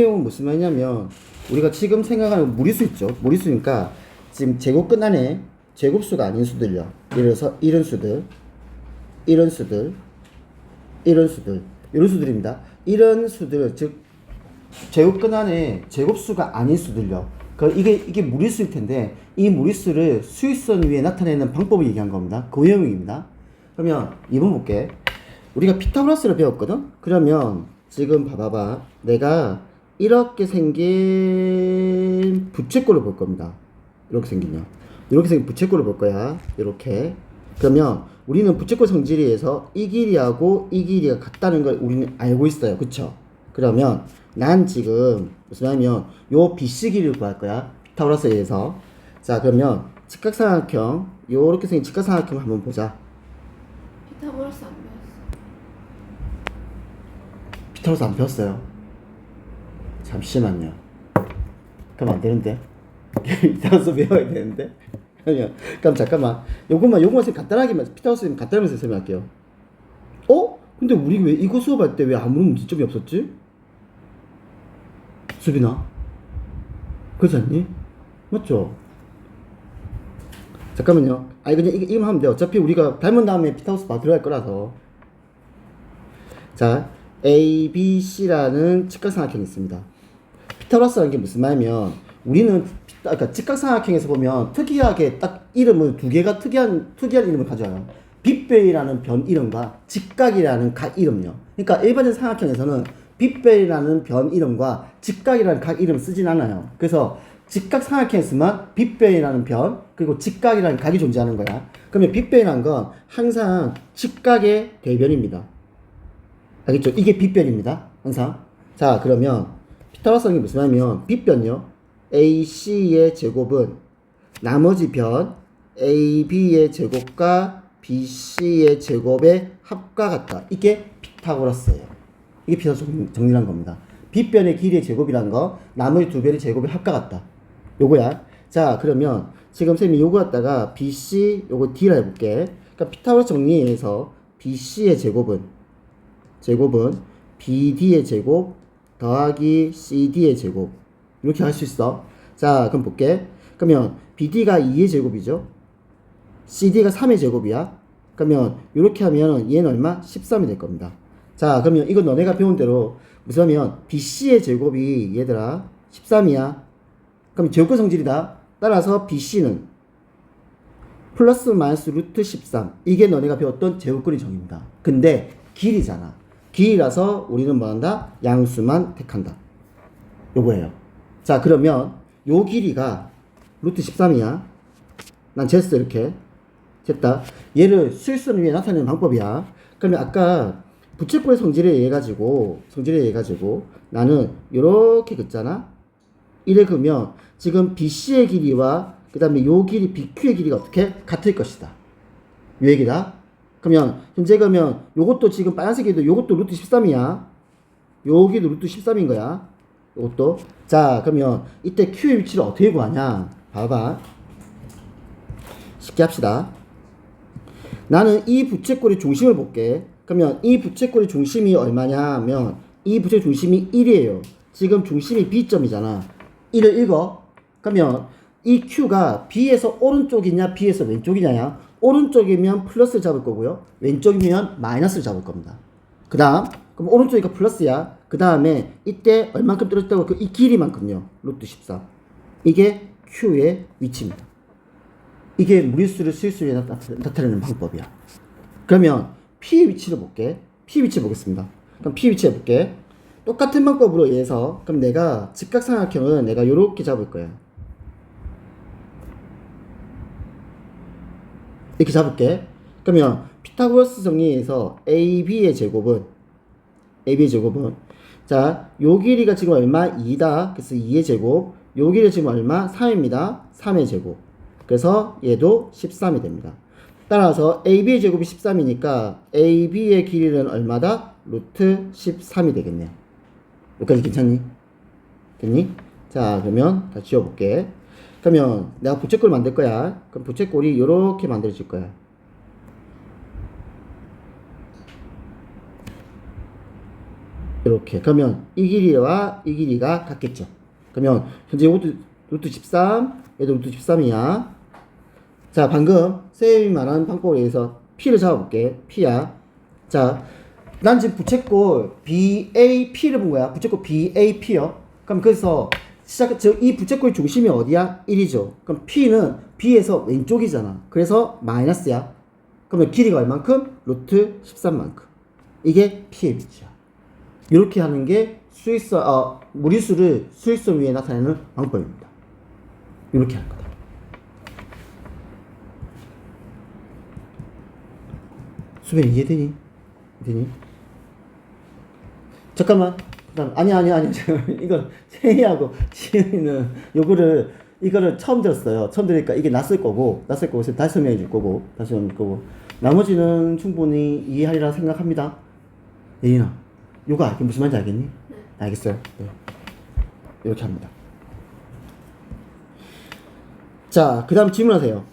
내용은 무슨 말이냐면 우리가 지금 생각하는 무리수 있죠. 무리수니까 지금 제곱 끝 안에 제곱수가 아닌 수들요. 예를 들어서 이런 수들, 이런 수들, 이런 수들, 이런 수들입니다. 이런 수들, 즉 제곱 끝 안에 제곱수가 아닌 수들요. 이게 무리수일 텐데 이 무리수를 수위선 위에 나타내는 방법을 얘기한 겁니다. 그 내용입니다. 그러면 2번 볼게. 우리가 피타고라스를 배웠거든. 그러면 지금 봐봐봐. 내가 이렇게 생긴 부채꼴을 볼 겁니다. 이렇게 생긴요. 이렇게 생긴 부채꼴을 볼 거야. 이렇게. 그러면 우리는 부채꼴 성질에 의해서 이 길이하고 이 길이가 같다는 걸 우리는 알고 있어요. 그쵸? 그러면 난 지금 무슨 말이냐면 요 BC 길이를 구할 거야. 피타고라스에 의해서. 자, 그러면 직각삼각형 요렇게 생긴 직각삼각형 한번 보자. 피타고라스 안 배웠어. 피타고라스 안 배웠어요. 잠시만요. 그럼 안 되는데. 피타고라스 배워야 되는데. 그럼 잠깐만. 요것만 간단하게만 피타고라스 간단하게 설명할게요. 근데 우리 왜 이거 수업할 때 왜 아무런 문제점이 없었지? 수빈아? 그렇지 않니? 맞죠? 잠깐만요. 그냥 이거만 하면 돼. 어차피 우리가 닮은 다음에 피타고라스 바로 들어갈 거라서. 자, A, B, C라는 직각삼각형이 있습니다. 피타고라스라는 게 무슨 말이냐면 우리는 그러니까 직각삼각형에서 보면 특이하게 딱 이름을 두 개가 특이한 이름을 가져와요. 빗배이라는 변 이름과 직각이라는 각 이름요. 그러니까 일반적 삼각형에서는 빗배이라는 변 이름과 직각이라는 각 이름을 쓰진 않아요. 그래서 직각삼각형에서만 빗배이라는 변 그리고 직각이라는 각이 존재하는 거야. 그러면 빗배이라는 건 항상 직각의 대변입니다. 알겠죠? 이게 빗변입니다. 항상. 자, 그러면 피타고라스는 무슨 말이냐면 빗변요. AC의 제곱은 나머지 변 AB의 제곱과 BC의 제곱의 합과 같다. 이게 피타고라스예요. 이게 피타고라스 정리한 겁니다. 빗변의 길이의 제곱이란 거 나머지 두 변의 제곱의 합과 같다. 요거야. 자, 그러면 지금 쌤이 요거 갖다가 BC 요거 D라 해볼게. 그러니까 피타고라스 정리해서 BC의 제곱은 BD의 제곱 더하기 CD의 제곱 이렇게 할 수 있어. 자, 그럼 볼게. 그러면 BD가 2의 제곱이죠. CD가 3의 제곱이야. 그러면 이렇게 하면 얘는 얼마? 13이 될 겁니다. 자, 그러면 이거 너네가 배운 대로 무슨 하면 BC의 제곱이 얘들아 13이야. 그럼 제곱근 성질이다. 따라서 BC는 플러스 마이너스 루트 13. 이게 너네가 배웠던 제곱근의 정의입니다. 근데 길이잖아. 길이라서 우리는 뭐한다? 양수만 택한다. 요거예요. 자, 그러면 요 길이가 루트 13이야. 난 쟀어. 이렇게 쟀다. 얘를 수일선 위에 나타내는 방법이야. 그러면 아까 부채꼴의 성질에 의해 가지고 나는 요렇게 긋잖아. 이래 그러면 지금 BC의 길이와 그 다음에 요 길이 BQ의 길이가 어떻게? 같을 것이다. 요 얘기다. 그러면 현재 그러면 요것도 지금 빨간색이도 요것도 루트 13이야. 여기도 루트 13인 거야. 요것도. 자, 그러면 이때 Q의 위치를 어떻게 구하냐? 봐봐. 쉽게 합시다. 나는 이 부채꼴의 중심을 볼게. 그러면 이 부채꼴의 중심이 얼마냐 하면 이 부채 중심이 1이에요. 지금 중심이 B점이잖아. 1을 읽어. 그러면 이 Q가 B에서 오른쪽이냐 B에서 왼쪽이냐야. 오른쪽이면 플러스를 잡을 거고요. 왼쪽이면 마이너스를 잡을 겁니다. 그 다음 그럼 오른쪽이니까 플러스야. 그 다음에 이때 얼만큼 떨어졌다고 이 길이만큼요. 루트 13. 이게 Q의 위치입니다. 이게 무리수를 수일수에 나타내는 방법이야. 그러면 P의 위치를 볼게. P 위치 보겠습니다. 그럼 P 위치 해볼게. 똑같은 방법으로 의해서 그럼 내가 직각삼각형은 내가 요렇게 잡을 거야. 이렇게 잡을게. 그러면 피타고라스 정리에서 AB의 제곱은 자, 요 길이가 지금 얼마? 2다. 그래서 2의 제곱. 요 길이 지금 얼마? 3입니다. 3의 제곱. 그래서 얘도 13이 됩니다. 따라서 AB의 제곱이 13이니까 AB의 길이는 얼마다? 루트 13이 되겠네요. 여기까지 괜찮니? 됐니? 자, 그러면 다 지워볼게. 그러면 내가 부채꼴 만들 거야. 그럼 부채꼴이 이렇게 만들어질 거야. 이렇게. 이렇게. 그러면 이 길이와 이 길이가 같겠죠. 그러면 현재 루트 13, 얘도 루트 13이야. 자, 방금 쌤이 말하는 방법에 의해서 P를 잡아볼게. P야. 자, 난 지금 부채꼴 BAP를 본 거야. 부채꼴 BAP요. 그럼 그래서 이 부채꼴 중심이 어디야? 1이죠. 그럼 P는 B에서 왼쪽이잖아. 그래서 마이너스야. 그러면 길이가 얼만큼? 루트 13만큼. 이게 P의 위치야. 이렇게 하는 게 무리수를 수익성 위에 나타내는 방법입니다. 이렇게 하는 거다. 수빈 이해되니? 되니? 잠깐만. 아니. 이거 세희하고 지은이는 이거를 처음 들었어요. 처음 들으니까 이게 낯설 거고 다시 설명해 줄 거고 나머지는 충분히 이해하리라 생각합니다. 예인아, 요거 이게 무슨 말인지 알겠니? 네. 알겠어요. 네. 이렇게 합니다. 자, 그 다음 질문하세요.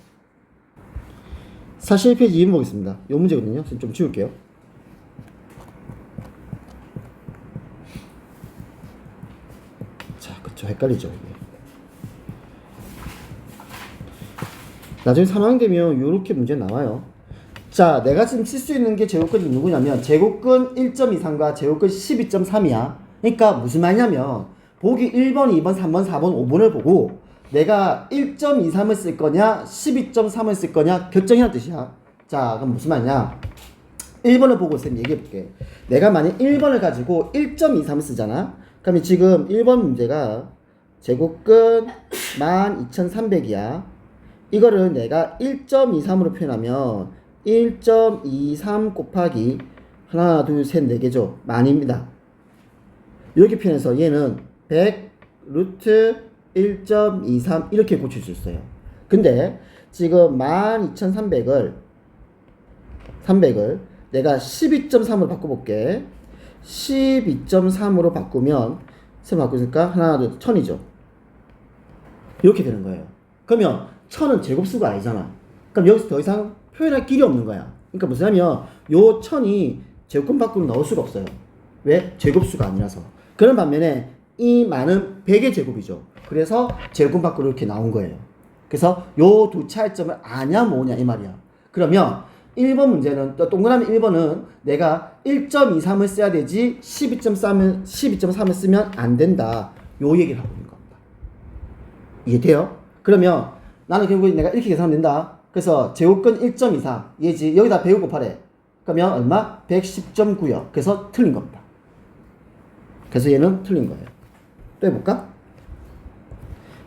41페이지 2번 보겠습니다. 요 문제거든요. 좀 지울게요. 자, 그쵸. 헷갈리죠, 이게. 나중에 3학년 되면 요렇게 문제 나와요. 자, 내가 지금 칠 수 있는 게 제곱근이 누구냐면 제곱근 1.23과 제곱근 12.3이야. 그러니까 무슨 말이냐면 보기 1번, 2번, 3번, 4번, 5번을 보고 내가 1.23을 쓸 거냐 12.3을 쓸 거냐 결정이란 뜻이야. 자, 그럼 무슨 말이냐. 1번을 보고 쌤 얘기해 볼게. 내가 만약 1번을 가지고 1.23을 쓰잖아. 그러면 지금 1번 문제가 제곱근 12,300이야. 이거를 내가 1.23으로 표현하면 1.23 곱하기 하나, 둘, 셋, 네 개죠. 만입니다. 이렇게 표현해서 얘는 100 루트 1.23 이렇게 고칠 수 있어요. 근데 지금 12,300을 내가 12.3으로 바꿔볼게. 12.3으로 바꾸면 쌤 바꾸니까 하나, 둘, 1000이죠. 이렇게 되는 거예요. 그러면 1000은 제곱수가 아니잖아. 그럼 여기서 더 이상 표현할 길이 없는 거야. 그러니까 무슨 하면 요 1000이 제곱근 밖으로 나올 수가 없어요. 왜? 제곱수가 아니라서. 그런 반면에 이 많은 100의 제곱이죠. 그래서 제곱근 밖으로 이렇게 나온 거예요. 그래서 요 두 차이점을 아냐 뭐냐 이 말이야. 그러면 1번 문제는 또 동그라미 1번은 내가 1.23을 써야 되지 12.3을 쓰면 안 된다. 요 얘기를 하고 있는 겁니다. 이해돼요? 그러면 나는 결국 내가 이렇게 계산하면 된다. 그래서 제곱근 1.24 얘지. 여기다 100을 곱하래. 그러면 얼마? 110.9요. 그래서 틀린 겁니다. 그래서 얘는 틀린 거예요. 또 해볼까?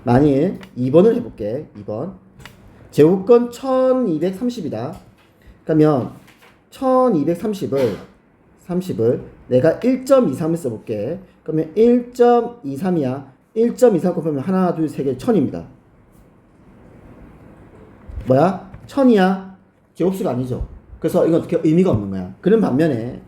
만일 2번을 해볼게. 2번 제곱근 1230이다. 그러면 1230을 내가 1.23을 써볼게. 그러면 1.23이야. 1.23 곱하면 하나, 둘, 세 개 1000입니다. 뭐야? 1000이야. 제곱수가 아니죠. 그래서 이건 어떻게 의미가 없는 거야. 그런 반면에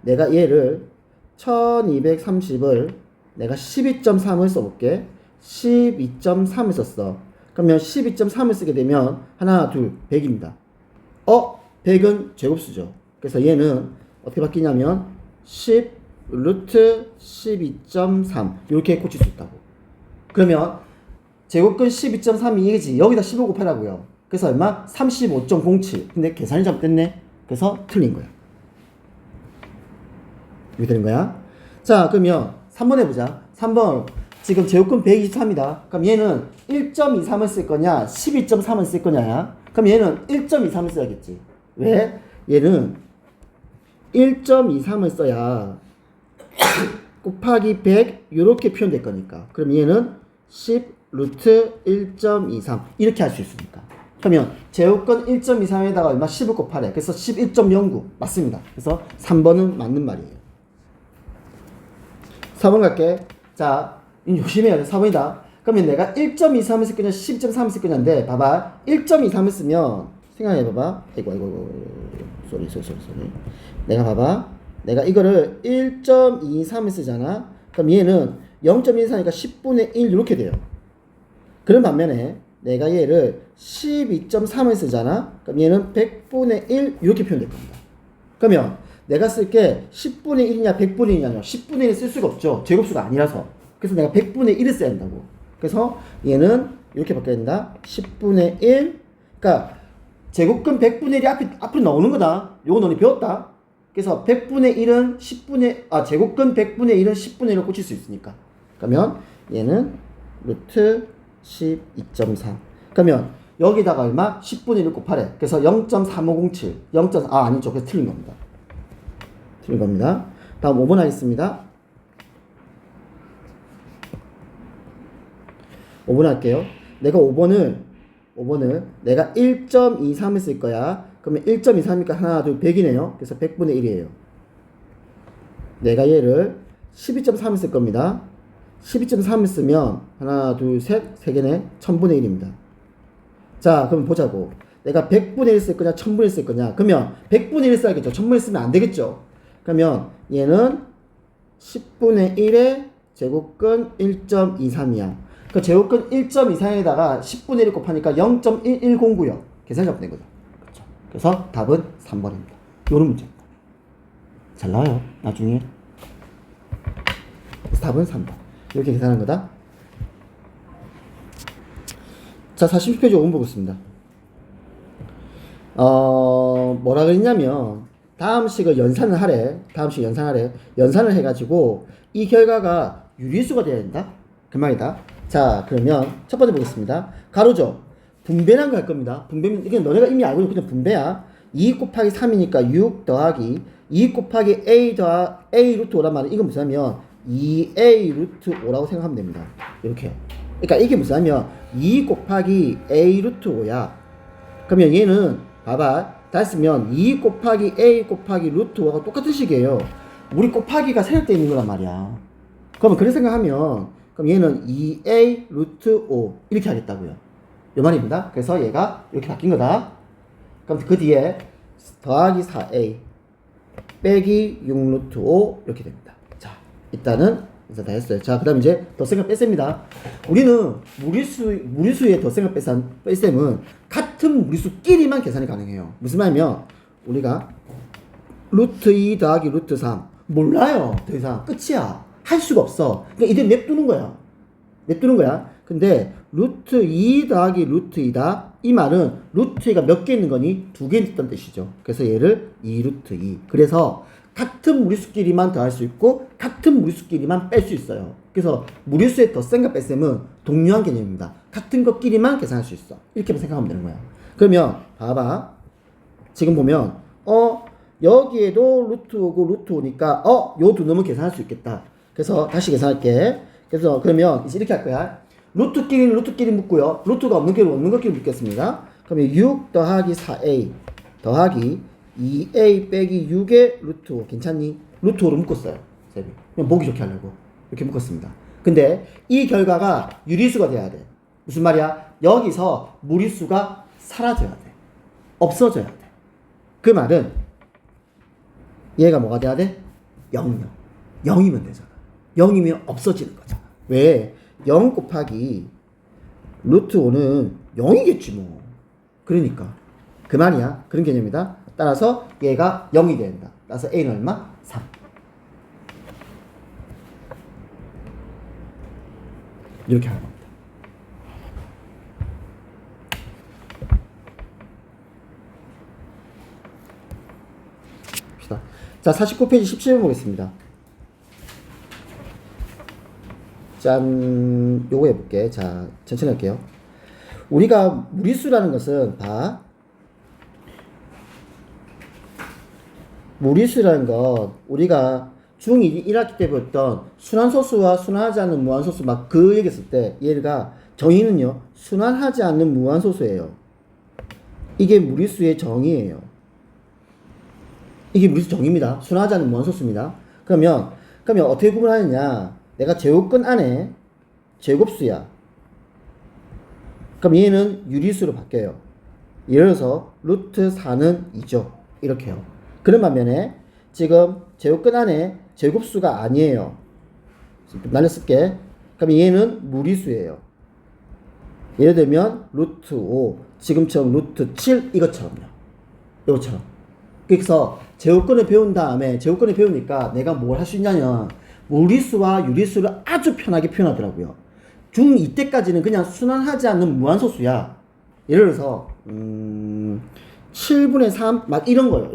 내가 얘를 1230을 내가 12.3을 써볼게. 12.3을 썼어. 그러면 12.3을 쓰게 되면 하나, 둘, 100입니다. 100은 제곱수죠. 그래서 얘는 어떻게 바뀌냐면 10 루트 12.3 이렇게 고칠 수 있다고. 그러면 제곱근 12.3이 이게지. 여기다 15 곱하라고요. 그래서 얼마? 35.07. 근데 계산이 잘못됐네. 그래서 틀린 거야. 이렇게 되는 거야. 자, 그러면 3번 해보자. 3번 지금 제곱근 123이다. 그럼 얘는 1.23을 쓸 거냐 12.3을 쓸 거냐야. 그럼 얘는 1.23을 써야겠지. 왜? 얘는 1.23을 써야 곱하기 100 이렇게 표현될 거니까. 그럼 얘는 10 루트 1.23 이렇게 할 수 있으니까. 그러면 제곱근 1.23에다가 얼마? 10을 곱하래. 그래서 11.09 맞습니다. 그래서 3번은 맞는 말이에요. 4번 갈게. 자, 조심해야 돼. 4번이다. 그러면 내가 1.23을 쓸 거냐 12.3을 쓸 거냐인데 봐봐. 1.23을 쓰면 생각해봐봐. 아이고 쏘리. 내가 봐봐. 내가 이거를 1.23을 쓰잖아. 그럼 얘는 0.24니까 10분의 1 이렇게 돼요. 그런 반면에 내가 얘를 12.3을 쓰잖아. 그럼 얘는 100분의 1 이렇게 표현될 겁니다. 그러면 내가 쓸 게 10분의 1이냐 100분의 1이냐 10분의 1을 쓸 수가 없죠. 제곱수가 아니라서. 그래서 내가 100분의 1을 써야 된다고. 그래서 얘는 이렇게 바뀌어야 된다. 10분의 1. 그러니까 제곱근 100분의 1이 앞으로 나오는 거다. 요거 너네 배웠다. 그래서 100분의 1은 제곱근 100분의 1은 10분의 1로 꽂힐 수 있으니까. 그러면 얘는 루트 12.3. 그러면 여기다가 얼마? 10분의 1을 곱하래. 그래서 0.3507. 아니죠. 그래서 틀린 겁니다. 틀린 겁니다. 다음 5번 하겠습니다. 5번 할게요. 내가 5번을 내가 1.23을 쓸 거야. 그러면 1.23이니까 하나, 둘, 100이네요. 그래서 100분의 1이에요. 내가 얘를 12.3을 쓸 겁니다. 12.3을 쓰면 하나, 둘, 셋, 3개네. 1000분의 1입니다. 자, 그럼 보자고. 내가 100분의 1 쓸 거냐, 1000분의 1 쓸 거냐. 그러면 100분의 1 써야겠죠. 1000분의 1 쓰면 안 되겠죠. 그러면 얘는 10분의 1의 제곱근 1.23이야. 그 제곱근 1.23에다가 10분의 1 곱하니까 0.1109요. 계산 잡는 거죠. 그렇죠. 그래서 답은 3번입니다. 요런 문제입니다. 잘 나와요. 나중에. 그래서 답은 3번. 이렇게 계산한 거다. 자, 46페이지 5번 보겠습니다. 뭐라 그랬냐면, 다음 식을 연산을 하래. 연산을 해가지고, 이 결과가 유리수가 돼야 된다. 그 말이다. 자, 그러면 첫 번째 보겠습니다. 가로죠. 분배란 거 할 겁니다. 분배는, 이게 너네가 이미 알고 있는 그냥 분배야. 2 곱하기 3이니까 6 더하기 2 곱하기 A A 루트 5란 말은 이건 무슨 하면 2A 루트 5라고 생각하면 됩니다. 이렇게. 그러니까 이게 무슨 하면 2 곱하기 A 루트 5야. 그러면 얘는 봐봐. 다 쓰면 2 곱하기 A 곱하기 루트 5가 똑같은 식이에요. 우리 곱하기가 세력되어 있는 거란 말이야. 그러면 그렇게 생각하면 그럼 얘는 2A 루트 5 이렇게 하겠다고요. 요 말입니다. 그래서 얘가 이렇게 바뀐 거다. 그럼 그 뒤에 더하기 4A 빼기 6 루트 5 이렇게 됩니다. 자, 일단은 다 했어요. 자, 그 다음 이제 덧셈과 뺄셈입니다. 우리는 무리수의 덧셈과 뺄셈은 같은 무리수끼리만 계산이 가능해요. 무슨 말이냐면 우리가 루트 2 더하기 루트 3 몰라요. 더 이상 끝이야. 할 수가 없어. 그러니까 이들 냅두는 거야. 근데 루트 2 더하기 루트 2다. 이 말은 루트 2가 몇 개 있는 거니? 2개 있다는 뜻이죠. 그래서 얘를 2 루트 2. 그래서 같은 무리수끼리만 더할 수 있고 같은 무리수끼리만 뺄 수 있어요. 그래서 무리수의 덧셈과 뺄셈은 동일한 개념입니다. 같은 것끼리만 계산할 수 있어. 이렇게 생각하면 되는 거야. 그러면 봐봐. 지금 보면 여기에도 루트 5고 루트 5니까 요 두 놈은 계산할 수 있겠다. 그래서 다시 계산할게. 그래서 그러면 이제 이렇게 할 거야. 루트끼리는 루트끼리 묶고요. 루트가 없는 것끼리 묶겠습니다. 그러면 6 더하기 4A 더하기 2A 빼기 6의 루트 5 괜찮니? 루트 5로 묶었어요. 그냥 보기 좋게 하려고 이렇게 묶었습니다. 근데 이 결과가 유리수가 돼야 돼. 무슨 말이야? 여기서 무리수가 사라져야 돼. 없어져야 돼. 그 말은 얘가 뭐가 돼야 돼? 0이면 되잖아. 0이면 없어지는 거잖아. 왜? 0 곱하기 루트 5는 0이겠지 뭐. 그러니까 그 말이야. 그런 개념이다. 따라서 얘가 0이 된다. 따라서 A는 얼마? 3. 이렇게 하는 겁니다. 봅시다. 자, 49페이지 17번 보겠습니다. 짠, 요거 해볼게. 자, 천천히 할게요. 우리가 무리수라는 것은 무리수라는 것 우리가 중2 1학기 때 배웠던 순환소수와 순환하지 않는 무한소수 막 그 얘기했을 때 얘가 정의는요 순환하지 않는 무한소수예요. 이게 무리수의 정의예요. 이게 무리수 정의입니다. 순환하지 않는 무한소수입니다. 그러면 어떻게 구분하느냐? 내가 제곱근 안에 제곱수야. 그럼 얘는 유리수로 바뀌어요. 예를 들어서 루트 4는 2죠. 이렇게요. 그런 반면에 지금 제곱근 안에 제곱수가 아니에요. 나눠쓸게. 그럼 얘는 무리수예요. 예를 들면 루트 5, 지금처럼 루트 7 이것처럼요. 그래서 제곱근을 배운 다음에 제곱근을 배우니까 내가 뭘 할 수 있냐면 무리수와 유리수를 아주 편하게 표현하더라고요. 중2 때까지는 그냥 순환하지 않는 무한소수야. 예를 들어서 7분의 3 막 이런 거요.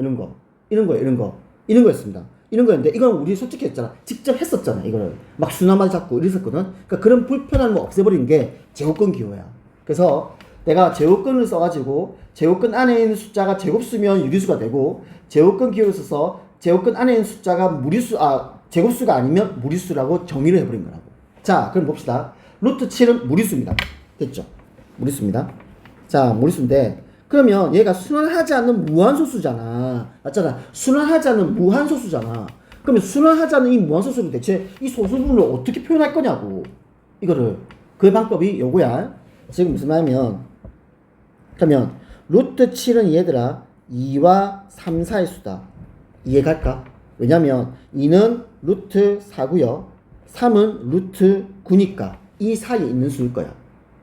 이런 거였습니다. 이런 거였는데 이건 우리 솔직히 했잖아. 직접 했었잖아. 이거를 막 순환만 잡고 이랬었거든. 그러니까 그런 불편함을 없애버리는 게 제곱근 기호야. 그래서 내가 제곱근을 써가지고 제곱근 안에 있는 숫자가 제곱수면 유리수가 되고 제곱근 기호를 써서 제곱근 안에 있는 숫자가 제곱수가 아니면 무리수라고 정의를 해버린 거라고. 자, 그럼 봅시다. 루트 7은 무리수입니다. 됐죠? 무리수입니다. 자, 무리수인데 그러면 얘가 순환하지 않는 무한소수잖아. 맞잖아. 순환하지 않는 무한소수잖아. 그러면 순환하지 않는 이 무한소수를 대체 이 소수 부분을 어떻게 표현할 거냐고. 이거를. 그 방법이 요거야. 지금 무슨 말이면 그러면 루트 7은 얘들아 2와 3 사이의 수다. 이해갈까? 왜냐면 2는 루트 4고요. 3은 루트 9니까 이 사이에 있는 수일 거야.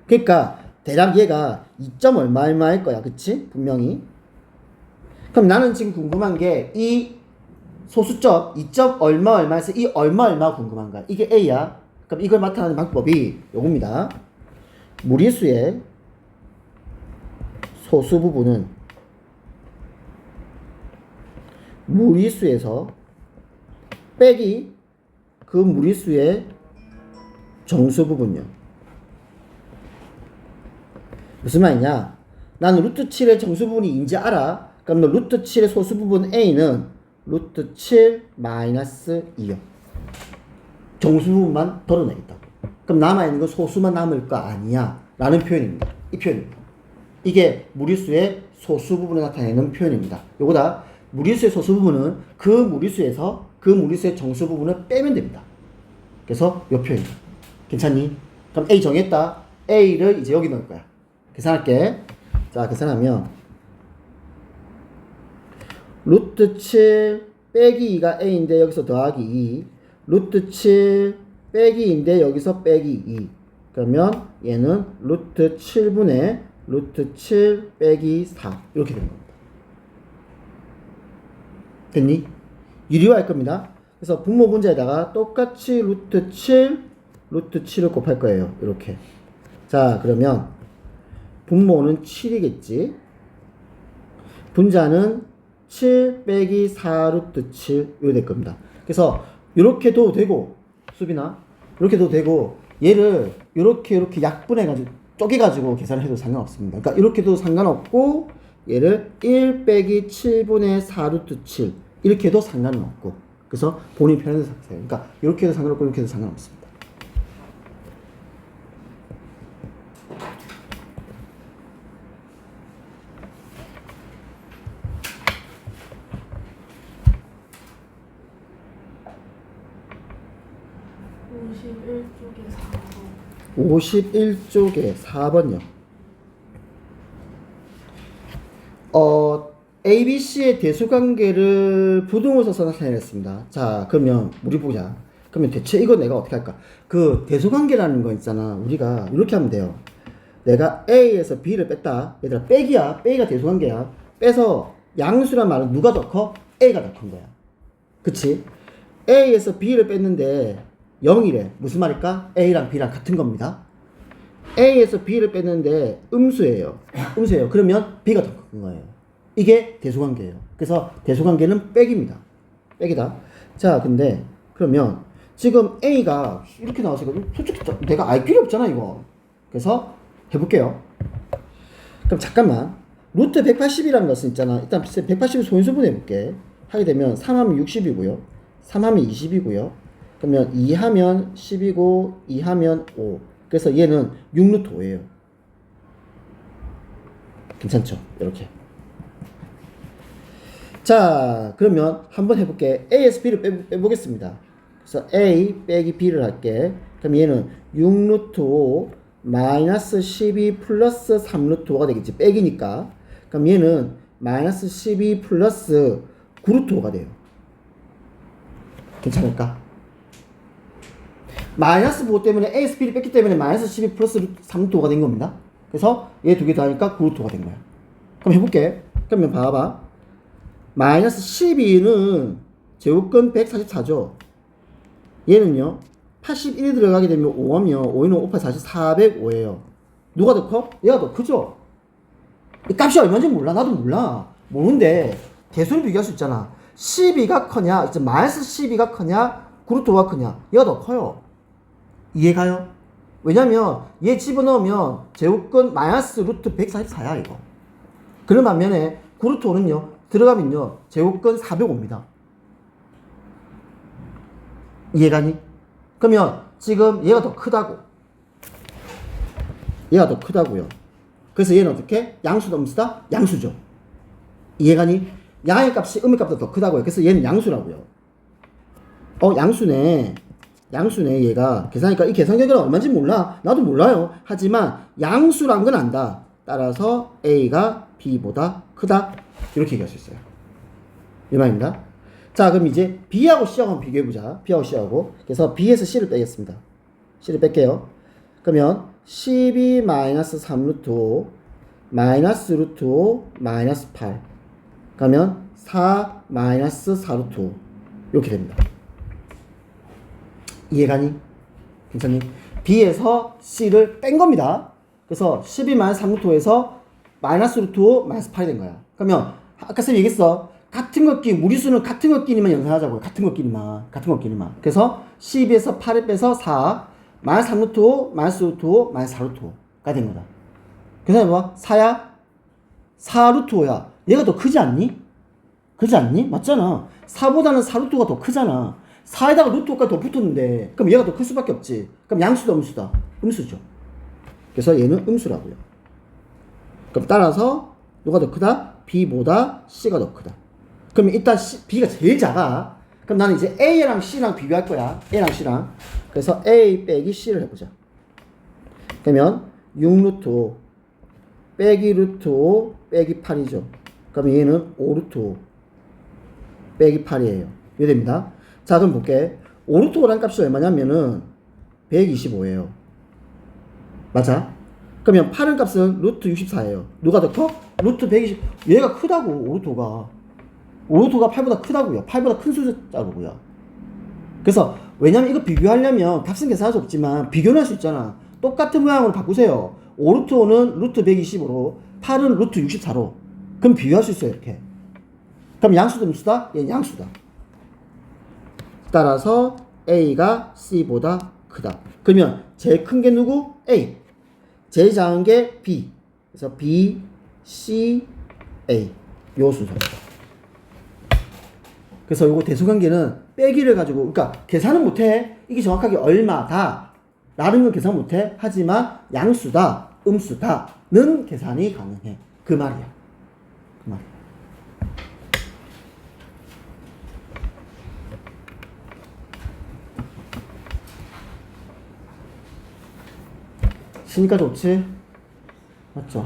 그러니까 대략 얘가 2점 얼마일 거야. 그치? 분명히. 그럼 나는 지금 궁금한 게 이 소수점 2점 얼마에서 이 얼마 궁금한 거야. 이게 A야. 그럼 이걸 나타내는 방법이 요겁니다. 무리수의 소수 부분은 무리수에서 빼기 그 무리수의 정수 부분요. 무슨 말이냐? 나는 루트 7의 정수 부분이 인지 알아. 그럼 너 루트 7의 소수 부분 A는 루트 7 마이너스 2요. 정수 부분만 덜어내겠다고. 그럼 남아있는 건 소수만 남을 거 아니야. 라는 표현입니다. 이 표현입니다. 이게 무리수의 소수 부분을 나타내는 표현입니다. 요거다. 무리수의 소수 부분은 그 무리수에서 그 무리수의 정수 부분을 빼면 됩니다. 그래서 요 표현입니다. 괜찮니? 그럼 A 정했다. A를 이제 여기 넣을 거야. 계산할게. 자, 계산하면 루트 7 빼기 2가 A인데 여기서 더하기 2 루트 7 빼기 2인데 여기서 빼기 2 그러면 얘는 루트 7분의 루트 7 빼기 4 이렇게 되는 겁니다. 됐니? 유리화할 겁니다. 그래서 분모 분자에다가 똑같이 루트 7을 곱할 거예요. 이렇게. 자, 그러면 분모는 7이겠지. 분자는 7 빼기 4 루트 7 이렇게 될 겁니다. 그래서 이렇게 도 되고 수빈아 이렇게 도 되고 얘를 이렇게 약분해가지고 쪼개가지고 계산을 해도 상관없습니다. 그러니까 이렇게도 상관없고 얘를 1 빼기 7분의 4 루트 7 이렇게 해도 상관은 없고 그래서 본인 편해서 하세요. 그러니까 이렇게 해도 상관없고 이렇게 해도 상관없습니다. 오 51쪽에 4번요. ABC의 대수관계를 부등호 써서 나타내겠습니다. 자, 그러면 우리 보자. 그러면 대체 이거 내가 어떻게 할까? 그 대수관계라는 거 있잖아. 우리가 이렇게 하면 돼요. 내가 A에서 B를 뺐다. 얘들아, 빼기야. 빼기가 대수관계야. 빼서 양수란 말은 누가 더 커? A가 더 큰 거야. 그치? A에서 B를 뺐는데 0이래. 무슨 말일까? A랑 B랑 같은 겁니다. A에서 B를 뺐는데 음수예요. 그러면 B가 더 큰 거예요. 이게 대수관계예요. 그래서 대수관계는 빼기입니다. 빼기다. 자, 근데 그러면 지금 A가 이렇게 나왔으니까 솔직히 내가 알 필요 없잖아, 이거. 그래서 해볼게요. 그럼 잠깐만. 루트 180이라는 것은 있잖아. 일단 180을 소인수분 해볼게. 하게 되면 3하면 60이고요. 3하면 20이고요. 그러면 2하면 10이고 2하면 5. 그래서 얘는 6루트 5예요. 괜찮죠? 이렇게. 자, 그러면 한번 해볼게. A에서 B를 빼보겠습니다. 그래서 A 빼기 B를 할게. 그럼 얘는 6루트 5 마이너스 12 플러스 3루트 5가 되겠지. 빼기니까. 그럼 얘는 마이너스 12 플러스 9루트 5가 돼요. 괜찮을까? 마이너스 5 때문에 A에서 B를 뺐기 때문에 마이너스 12 플러스 3루트 5가 된 겁니다. 그래서 얘 두 개 다 하니까 9루트 5가 된 거야. 그럼 해볼게. 그러면 봐봐. 마이너스 12는 제곱근 144죠. 얘는요 81이 들어가게 되면 5하면 5는 5, 8, 40, 405예요. 누가 더 커? 얘가 더 크죠? 이 값이 얼마인지 몰라. 나도 몰라. 모르는데 개수를 비교할 수 있잖아. 12가 커냐 이제 마이너스 12가 커냐 루트 5가 크냐 얘가 더 커요. 이해가요? 왜냐면 얘 집어넣으면 제곱근 마이너스 루트 144야 이거. 그런 반면에 루트 5는요 들어가면요 제곱근 405입니다. 이해가니? 그러면 지금 얘가 더 크다고. 얘가 더 크다고요. 그래서 얘는 어떻게? 양수다 음수다? 양수죠. 이해가니? 양의 값이 음의 값보다 더 크다고요. 그래서 얘는 양수라고요. 양수네. 양수네 얘가. 계산하니까 이 계산 결과는 얼마인지 몰라. 나도 몰라요. 하지만 양수란 건 안다. 따라서 A가 B보다 크다. 이렇게 얘기할 수 있어요. 이 말입니다. 자 그럼 이제 B하고 C하고 한번 비교해보자. B하고 C하고. 그래서 B에서 C를 빼겠습니다. C를 뺄게요. 그러면 12-3 루트 5 마이너스 루트 5 마이너스 8 그러면 4 마이너스 4 루트 5 이렇게 됩니다. 이해가니? 괜찮니? B에서 C를 뺀 겁니다. 그래서 12-3 루트 5에서 마이너스 루트 5 마이너스 8이 된 거야. 그러면 아까 쌤 얘기했어. 같은 것끼리 무리수는 같은 것끼리만 연산하자고요. 같은 것끼리만. 그래서 12에서 8을 빼서 4 마이너스 3 루트 5 마이너스 루트 5 마이너스 4 루트 5가 된 거다. 그래서 뭐 4야? 4 루트 5야. 얘가 더 크지 않니? 그렇지 않니? 맞잖아. 4보다는 4 루트 5가 더 크잖아. 4에다가 루트 5까지 더 붙었는데 그럼 얘가 더 클 수밖에 없지. 그럼 양수다 음수다? 음수죠. 그래서 얘는 음수라고요. 그럼 따라서 누가 더 크다? B보다 C가 더 크다. 그러면 일단 B가 제일 작아. 그럼 나는 이제 A랑 C랑 비교할 거야. A랑 C랑. 그래서 A 빼기 C를 해보자. 그러면 6 루트 5 빼기 루트 5 빼기 8이죠. 그러면 얘는 5 루트 5 빼기 8이에요. 이게 됩니다. 자 그럼 볼게. 5 루트 5란 값이 얼마냐면은 125예요. 맞아? 그러면 8은 값은 루트 64예요. 누가 더 커? 루트 120. 얘가 크다고 5 루트 5가. 5 루트 5가 8보다 크다고요. 8보다 큰 숫자고요. 그래서 왜냐면 이거 비교하려면 값은 계산할 수 없지만 비교는 할 수 있잖아. 똑같은 모양으로 바꾸세요. 5 루트 5는 루트 120으로 8은 루트 64로. 그럼 비교할 수 있어요. 이렇게. 그럼 양수다 음수다? 얘는 양수다. 따라서 A가 C보다 크다. 그러면 제일 큰 게 누구? A. 제일 작은 게 B. 그래서 B, C, A. 요 순서입니다. 그래서 요거 대수관계는 빼기를 가지고, 그러니까 계산은 못해. 이게 정확하게 얼마다 라는 건 계산 못해. 하지만 양수다, 음수다는 계산이 가능해. 그 말이야. 그 말. 쉬니까 좋지? 맞죠?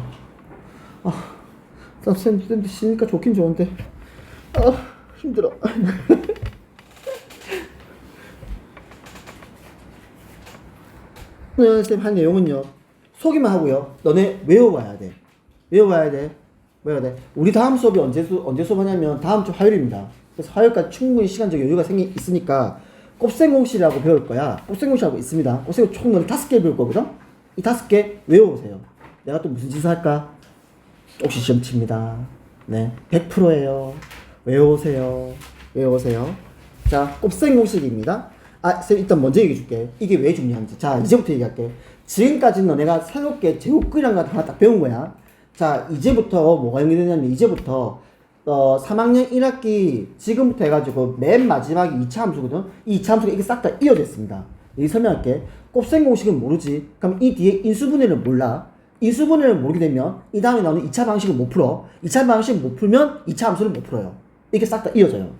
쌤 쉬니까 좋긴 좋은데 힘들어. 쌤 한 내용은요 소개만 하고요. 너네 외워봐야 돼. 우리 다음 수업이 언제 수업하냐면 다음 주 화요일입니다. 그래서 화요일까지 충분히 시간적 여유가 있으니까 곱셈공식이라고 배울 거야. 곱셈공식이라고 있습니다. 곱셈공식 총 너네 5개 배울 거거든? 이 5개 외워보세요. 내가 또 무슨 짓을 할까? 혹시 시험 칩니다. 네, 100%예요. 외우세요. 자, 곱셈 공식입니다. 쌤 일단 먼저 얘기해 줄게. 이게 왜 중요한지. 자, 이제부터 얘기할게. 지금까지는 너네가 새롭게 제곱근이라는 거 하나 딱 배운 거야. 자, 이제부터 뭐가 연결되냐면 이제부터 3학년 1학기 지금부터 해가지고 맨 마지막이 2차 함수거든. 이 2차 함수가 이게 싹 다 이어졌습니다. 여기 설명할게. 곱셈 공식은 모르지. 그럼 이 뒤에 인수분해를 몰라. 인수분해를 모르게 되면 이 다음에 나오는 2차 방식을 못 풀어. 2차 방식을 못 풀면 2차 함수를 못 풀어요. 이게 싹 다 이어져요.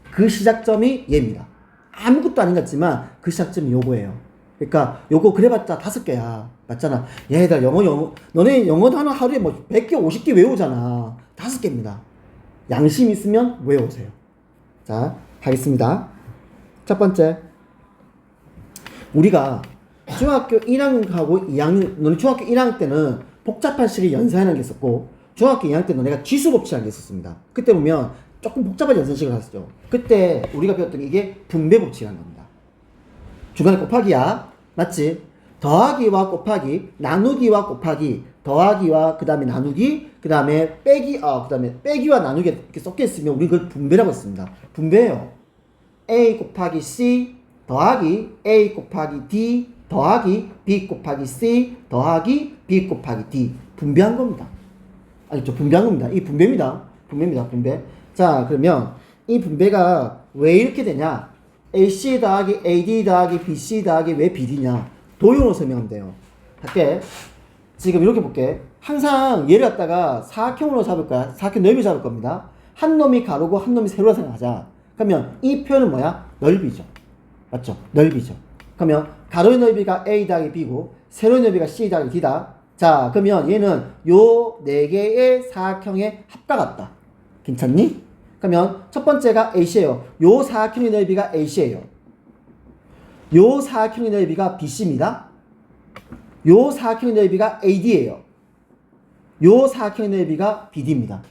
그 시작점이 얘입니다. 아무것도 아닌 것 같지만 그 시작점이 요거예요. 그러니까 요거 그래봤자 5개야. 맞잖아. 얘들 너네 영어 단어 하루에 뭐 100개 50개 외우잖아. 5개입니다. 양심 있으면 외우세요. 자, 하겠습니다. 첫 번째, 우리가 중학교 1학년하고 2학년, 너네 중학교 1학년 때는 복잡한 식을 연산하는 게 있었고, 중학교 2학년 때 너네가 지수법칙이라는 게 있었습니다. 그때 보면 조금 복잡한 연산식을 했었죠. 그때 우리가 배웠던 게 이게 분배 법칙이라는 겁니다. 중간에 곱하기야. 맞지? 더하기와 곱하기, 나누기와 곱하기, 더하기와 그 다음에 나누기, 그 다음에 빼기, 그 다음에 빼기와 나누기 이렇게 섞여 있으면 우리는 그걸 분배라고 했습니다. 분배예요. A 곱하기 C 더하기 A 곱하기 D 더하기 B 곱하기 C 더하기 B 곱하기 D. 분배한 겁니다. 알겠죠? 분배한 겁니다. 이 분배입니다. 분배입니다. 분배. 자, 그러면 이 분배가 왜 이렇게 되냐? AC 더하기 AD 더하기 BC 더하기 왜 BD냐? 도형으로 설명하면 돼요. 할게. 지금 이렇게 볼게. 항상 얘를 갖다가 사각형으로 잡을 거야. 사각형 넓이 잡을 겁니다. 한 놈이 가로고 한 놈이 세로라 생각하자. 그러면 이 표현은 뭐야? 넓이죠. 맞죠? 넓이죠. 그러면 가로의 넓이가 A 더하기 B고 세로의 넓이가 C 더하기 D다. 자, 그러면 얘는 요 네 개의 사각형의 합과 같다. 괜찮니? 그러면 첫 번째가 AC예요. 요 사각형의 넓이가 AC예요. 요 사각형의 넓이가 BC입니다. 요 사각형의 넓이가 AD예요. 요 사각형의 넓이가 BD입니다.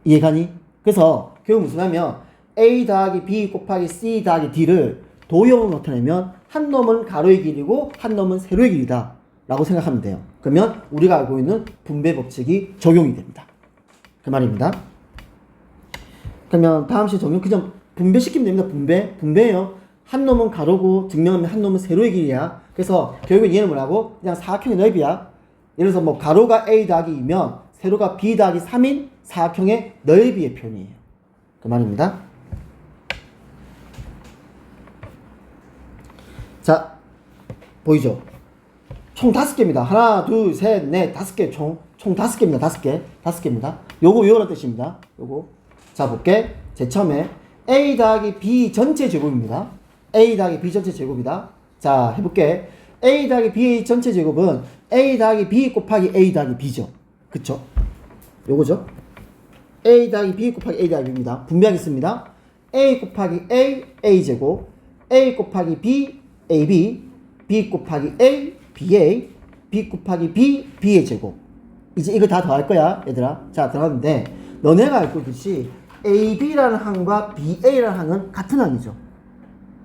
이해가니? 그래서 결국 무슨 하면 A 더하기 B 곱하기 C 더하기 D를 도형으로 나타내면 한 놈은 가로의 길이고 한 놈은 세로의 길이다 라고 생각하면 돼요. 그러면 우리가 알고 있는 분배 법칙이 적용이 됩니다. 그 말입니다. 그러면 다음 시에 적용 그냥 분배시키면 됩니다. 분배예요. 한 놈은 가로고 증명하면 한 놈은 세로의 길이야. 그래서 결국엔 얘는 뭐라고? 그냥 사각형의 넓이야. 예를 들어서 뭐 가로가 A 더하기 2면 세로가 B 더하기 3인 사각형의 넓이의 표현이에요. 그 말입니다. 자, 보이죠? 총 5개입니다. 하나, 둘, 셋, 넷, 5개 총 5개입니다. 5개입니다. 요거 외우라는 뜻입니다. 요거. 자, 볼게. 제일 처음에 A 더하기 B 전체 제곱입니다. A 더하기 B 전체 제곱이다. 자, 해볼게. A 더하기 B 전체 제곱은 A 더하기 B 곱하기 A 더하기 B죠. 그쵸? 요거죠? A 더하기 B 곱하기 A 더하기 B입니다. 분배하겠습니다. A 곱하기 A, A 제곱. A 곱하기 B, AB. B 곱하기 A, BA. B 곱하기 B, B의 제곱. 이제 이거 다 더할 거야, 얘들아. 자, 들어갔는데, 너네가 알고 있듯이 AB라는 항과 BA라는 항은 같은 항이죠.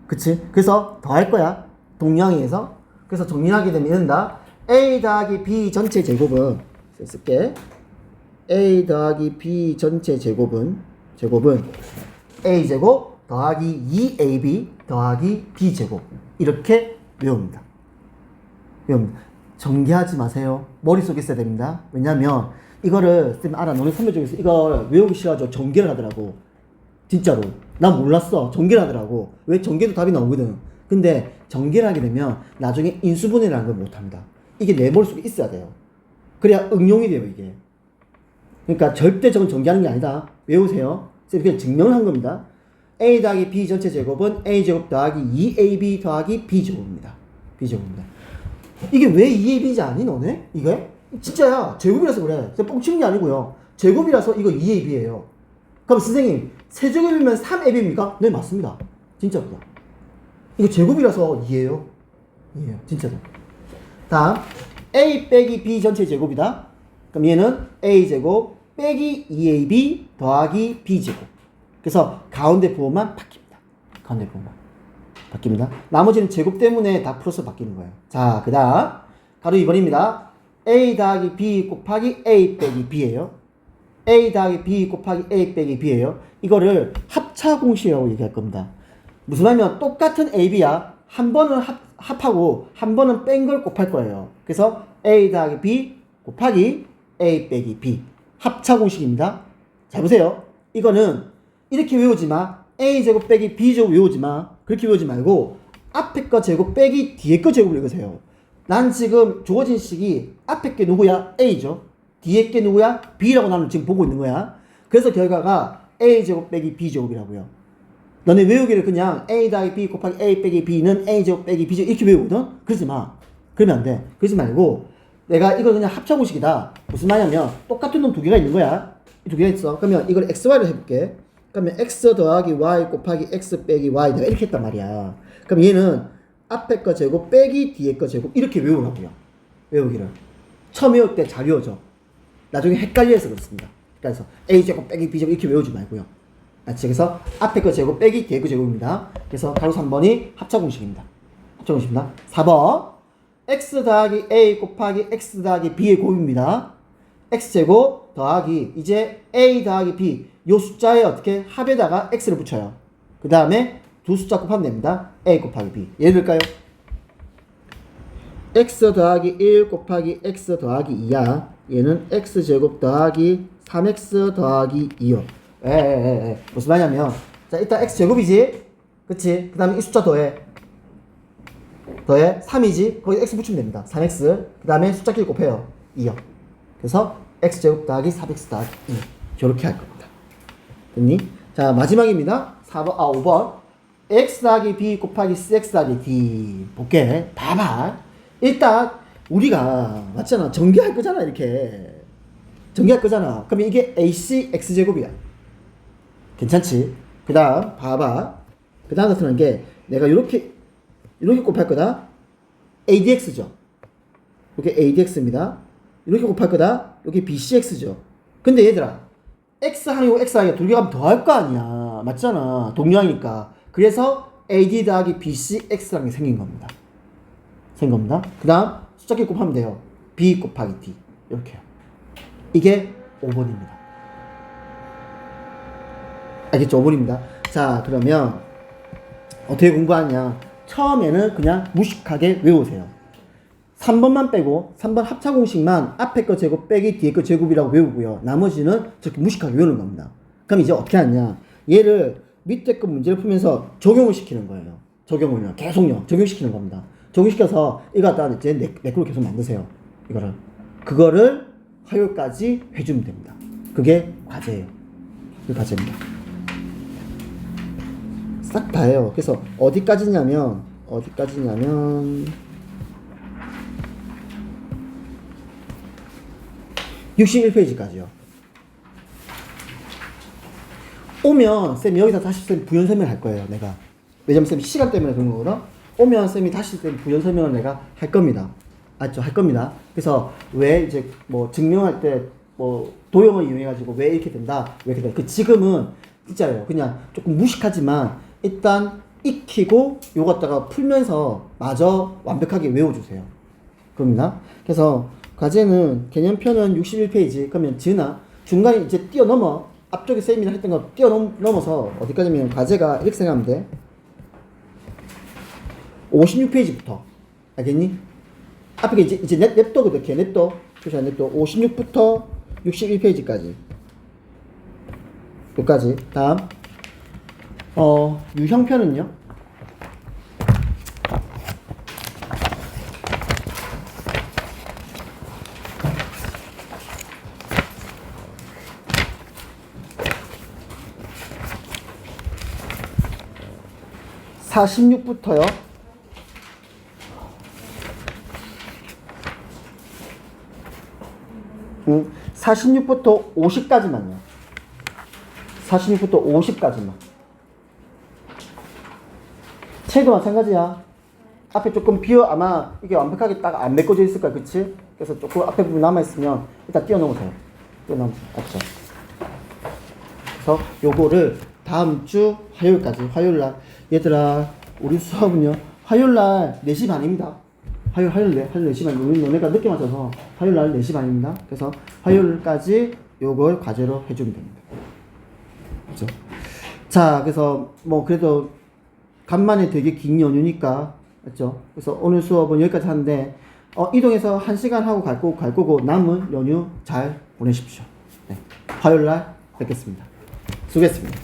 그치? 그래서 더할 거야. 동량에서. 그래서 정리하게 되면 이런다. A 더하기 B 전체 제곱은, 쓸게. A 더하기 B 전체 제곱은 A 제곱 더하기 2AB 더하기 B 제곱. 이렇게 외웁니다. 전개하지 마세요. 머릿속에 있어야 됩니다. 왜냐면 이거를 쌤 알아. 너네 선배 중에서 이걸 외우기 싫어가지고 전개를 하더라고. 진짜로. 난 몰랐어. 전개를 하더라고. 왜? 전개도 답이 나오거든. 근데 전개를 하게 되면 나중에 인수분해라는 걸 못합니다. 이게 내 머릿속에 있어야 돼요. 그래야 응용이 돼요, 이게. 그러니까 절대 저건 전개하는 게 아니다. 외우세요. 쌤 그냥 증명을 한 겁니다. A 더하기 B 전체 제곱은 A제곱 더하기 2AB 더하기 B제곱입니다. B제곱입니다. 이게 왜 2AB인지 아니, 너네? 이게? 진짜야. 제곱이라서 그래. 뻥치는 게 아니고요. 제곱이라서 이거 2AB예요. 그럼 선생님, 세제곱이면 3AB입니까? 네, 맞습니다. 진짜입니다. 이거 제곱이라서 2예요. 2예요. 진짜로. 다음, A 빼기 B 전체 제곱이다. 그럼 얘는 A제곱 빼기 2AB 더하기 B제곱. 그래서 가운데 부호만 바뀝니다. 가운데 부호만 바뀝니다. 나머지는 제곱 때문에 다 플러스 바뀌는 거예요. 자, 그 다음 가로 2번입니다. A 더하기 B 곱하기 A 빼기 B예요. A 더하기 B 곱하기 A 빼기 B예요. 이거를 합차 공식이라고 얘기할 겁니다. 무슨 말이냐면 똑같은 AB야. 한 번은 합하고 한 번은 뺀 걸 곱할 거예요. 그래서 A 더하기 B 곱하기 A 빼기 B. 합차 공식입니다. 잘 보세요. 이거는 이렇게 외우지 마. A제곱 빼기 B제곱 외우지 마. 그렇게 외우지 말고 앞에 거 제곱 빼기 뒤에 거 제곱을 읽으세요. 난 지금 주어진 식이 앞에 게 누구야? A죠. 뒤에 게 누구야? B라고 나는 지금 보고 있는 거야. 그래서 결과가 A제곱 빼기 B제곱이라고요. 너네 외우기를 그냥 A 더하기 B 곱하기 A 빼기 B는 A제곱 빼기 B제곱 이렇게 외우거든? 그러지 마. 그러면 안 돼. 그러지 말고 내가 이거 그냥 합차공식이다. 무슨 말이냐면 똑같은 놈 두 개가 있는 거야. 이 두 개가 있어. 그러면 이걸 XY로 해볼게. 그러면 X 더하기 Y 곱하기 X 빼기 Y 내가 이렇게 했단 말이야. 그럼 얘는 앞에 거 제곱 빼기 뒤에 거 제곱 이렇게 외우라고요. 외우기를. 처음 외울 때 잘 외워져. 나중에 헷갈려서 그렇습니다. 그래서 A제곱 빼기 B제곱 이렇게 외우지 말고요. 그래서 앞에 거 제곱 빼기 뒤에 거 제곱입니다. 그래서 가로 3번이 합차 공식입니다. 4번 x 더하기 a 곱하기 x 더하기 b의 곱입니다. x제곱 더하기 이제 a 더하기 b 요 숫자에 어떻게 합에다가 x를 붙여요. 그 다음에 두 숫자 곱하면 됩니다. a 곱하기 b. 예를 들까요? x 더하기 1 곱하기 x 더하기 2야. 얘는 x제곱 더하기 3x 더하기 2요. 무슨 말이냐면 자 일단 x제곱이지. 그치? 그 다음에 이 숫자 더해 3이지. 거기 x 붙이면 됩니다. 3x 그 다음에 숫자끼리 곱해요. 2요. 그래서 x제곱 더하기 4x 더하기 2 이렇게 할 겁니다. 됐니? 자 마지막입니다. 5번 x 더하기 b 곱하기 cx 더하기 d 볼게. 봐봐. 일단 우리가 맞잖아. 전개할 거잖아. 이렇게 전개할 거잖아. 그러면 이게 ac x제곱이야. 괜찮지? 그 다음 봐봐. 그 다음 나타나는 게 내가 이렇게 곱할 거다. adx죠. 이렇게 adx입니다. 이렇게 곱할 거다. 여기 bcx죠. 근데 얘들아 x항이고 x항이 두 개가 더할 거 아니야. 맞잖아. 동량이니까. 그래서 ad 더하기 bcx항이 생긴 겁니다. 그 다음 숫자끼리 곱하면 돼요. b 곱하기 d 이렇게요. 이게 5번입니다. 알겠죠? 5번입니다. 자 그러면 어떻게 공부하냐. 처음에는 그냥 무식하게 외우세요. 3번만 빼고 3번 합차 공식만 앞에 거 제곱 빼기 뒤에 거 제곱이라고 외우고요. 나머지는 저렇게 무식하게 외우는 겁니다. 그럼 이제 어떻게 하냐. 얘를 밑에 거 문제를 풀면서 적용을 시키는 거예요. 적용을요. 계속요. 적용시키는 겁니다. 적용시켜서 이거 갖다가 이제 매크로 계속 만드세요. 그거를 화요일까지 해주면 됩니다. 그게 과제예요. 그게 과제입니다. 싹 다 해요. 그래서 어디까지냐면 61페이지까지요. 오면 쌤이 여기서 다시 쌤 부연 설명을 할 거예요. 내가 왜냐면 쌤 시간 때문에 그런 거거든. 오면 쌤이 다시 쌤 부연 설명을 내가 할 겁니다. 알죠? 할 겁니다. 그래서 왜 이제 뭐 증명할 때 뭐 도형을 이용해가지고 왜 이렇게 된다, 왜 이렇게 된다. 그 지금은 진짜요. 그냥 조금 무식하지만 일단 익히고 요거 갖다가 풀면서 마저 완벽하게 외워주세요. 그럽니다. 그래서 과제는 개념표는 61페이지. 그러면 지은아 중간에 이제 뛰어넘어. 앞쪽에 쌤이랑 했던 거 뛰어넘어서 어디까지면 과제가 이렇게 생각하면 돼. 56페이지부터. 알겠니? 앞에 이제 냅둬 그렇게 냅둬. 표시한 냅둬. 56부터 61페이지까지. 여기까지. 다음 유형표는요? (46부터요) 46부터 50까지만요. 46부터 50까지만. 책도 마찬가지야. 앞에 조금 비어 아마 이게 완벽하게 딱 안 메꿔져 있을 거야. 그치? 그래서 조금 앞에 부분 남아있으면 일단 뛰어넘으세요. 알죠? 그래서 요거를 다음 주 화요일까지. 화요일날. 얘들아, 우리 수업은요, 화요일날 4시 반입니다. 화요일 4시 반. 우리 너네가 늦게 맞춰서 화요일날 4시 반입니다. 그래서 화요일까지 요걸 과제로 해주면 됩니다. 그죠? 자, 그래서 뭐 그래도 간만에 되게 긴 연휴니까, 맞죠? 그래서 오늘 수업은 여기까지 하는데, 이동해서 1시간 하고 갈 거고, 남은 연휴 잘 보내십시오. 네. 화요일날 뵙겠습니다. 수고했습니다.